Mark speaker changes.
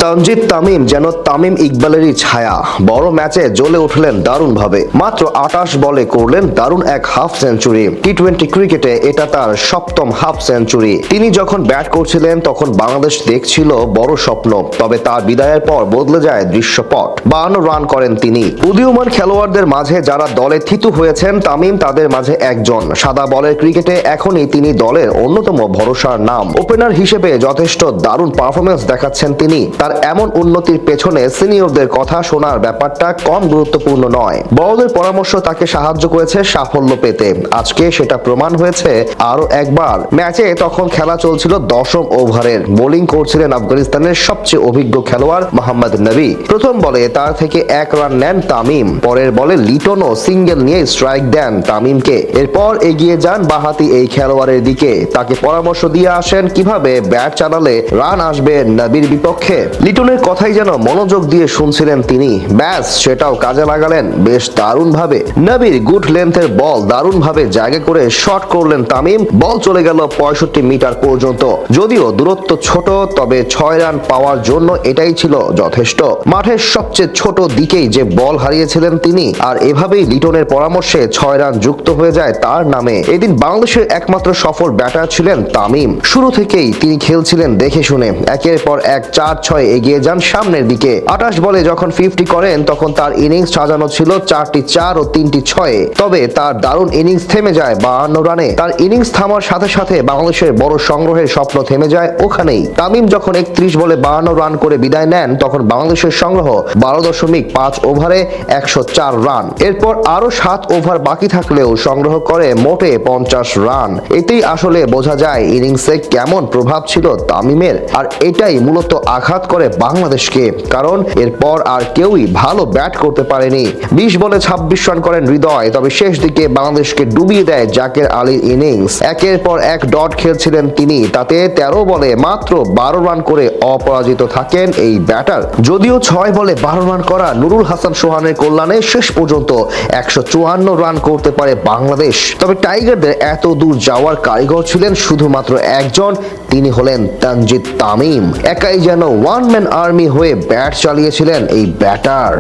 Speaker 1: তানজিদ তামিম যেন তামিম ইকবালেরই ছায়া। বড় ম্যাচে জ্বলে উঠলেন দারুণভাবে। মাত্র 28 বলে করলেন দারুণ এক হাফ সেঞ্চুরি। টি-20 ক্রিকেটে এটা তার সপ্তম হাফ সেঞ্চুরি। তিনি যখন ব্যাট করছিলেন তখন বাংলাদেশ দেখছিল বড় স্বপ্ন, তবে তার বিদায়ের পর বদলে যায় দৃশ্যপট। 52 রান করেন তিনি। উদীয়মান খেলোয়াড়দের মাঝে যারা দলে থিতু হয়েছেন, তামিম তাদের মাঝে একজন। সাদা বলের ক্রিকেটে এখনই তিনি দলের অন্যতম ভরসার নাম। ওপেনার হিসেবে যথেষ্ট দারুণ পারফরমেন্স দেখাচ্ছেন তিনি। তার এমন উন্নতির পেছনে সিনিয়রদের কথা শোনার ব্যাপারটা কম গুরুত্বপূর্ণ নয়। বড়দের পরামর্শ তাকে সাহায্য করেছে সাফল্য পেতে। আজকে সেটা প্রমাণ হয়েছে আরো একবার। ম্যাচে তখন খেলা চলছিল 10ম ওভারের। বোলিং করছিলেন আফগানিস্তানের সবচেয়ে অভিজ্ঞ খেলোয়াড় মোহাম্মদ নবী। প্রথম বলে তার থেকে 1 রান নেন তামিম। পরের বলে লিটনও সিঙ্গেল নিয়ে স্ট্রাইক দেন তামিমকে। এরপর এগিয়ে যান বাঁহাতি এই খেলোয়াড়ের দিকে। তাকে পরামর্শ দিয়ে আসেন কিভাবে ব্যাট চালালে রান আসবে নবীর বিপক্ষে। লিটনের কথাই যেন মনোযোগ দিয়ে শুনছিলেন তিনি। ব্যাস সেটাও কাজে লাগালেন বেশ দারুণ ভাবে। নবীর গুড লেন্থের বল দারুণ ভাবে জায়গা করে শট করলেন তামিম। বল চলে গেল 65 মিটার পর্যন্ত। যদিও দূরত্ব ছোট, তবে 6 রান পাওয়ার জন্য এটাই ছিল যথেষ্ট। মাঠের সবচেয়ে ছোট দিকেই যে বল হারিয়েছিলেন তিনি, আর এভাবেই লিটনের পরামর্শে 6 রান যুক্ত হয়ে যায় তার নামে। এদিন বাংলাদেশের একমাত্র সফল ব্যাটার ছিলেন তামিম। শুরু থেকেই তিনি খেলছিলেন দেখে শুনে। একের পর এক 4-6 এগিয়ে যান সামনের দিকে। 28 বলে যখন 50 করেন তখন তার ইনিংস সাজানো ছিল 4টি 4 ও 3টি 6। তবে তার দারুণ ইনিংস থেমে যায় 52 রানে। তার ইনিংস থামার সাথে সাথে বাংলাদেশের বড় সংগ্রহের স্বপ্ন থেমে যায় ওখানেই। তামিম যখন 31 বলে 52 রান করে বিদায় নেন তখন বাংলাদেশের সংগ্রহ 12.5 ওভারে 104 রান। এরপর আরো 7 ওভার বাকি থাকলেও সংগ্রহ করে মোটে 50 রান। এতেই আসলে বোঝা যায় ইনিংসে কেমন প্রভাব ছিল তামিমের। আর এটাই মূলত আঘাত করে বাংলাদেশকে, কারণ এরপর আর কেউই ভালো ব্যাট করতে পারেনি। 20 বলে 26 রান করেন হৃদয়। তবে শেষ দিকে বাংলাদেশকে ডুবিয়ে দেয় জাকের আলীর ইনিংস। একের পর এক ডট খেলছিলেন তিনি। তাতে 13 বলে মাত্র 12 রান করে অপরাজিত থাকেন এই ব্যাটার। যদিও 6 বলে 12 রান করা নুরুল হাসান সোহানের কল্যাণে শেষ পর্যন্ত 154 রান করতে পারে বাংলাদেশ। তবে টাইগারদের এত দূর যাওয়ার কারিগর ছিলেন শুধুমাত্র একজন, তিনি হলেন তানজিদ তামিম। একাই যেন ওয়ান ম্যান আর্মি হয়ে ব্যাট চালিয়েছিলেন এই ব্যাটার।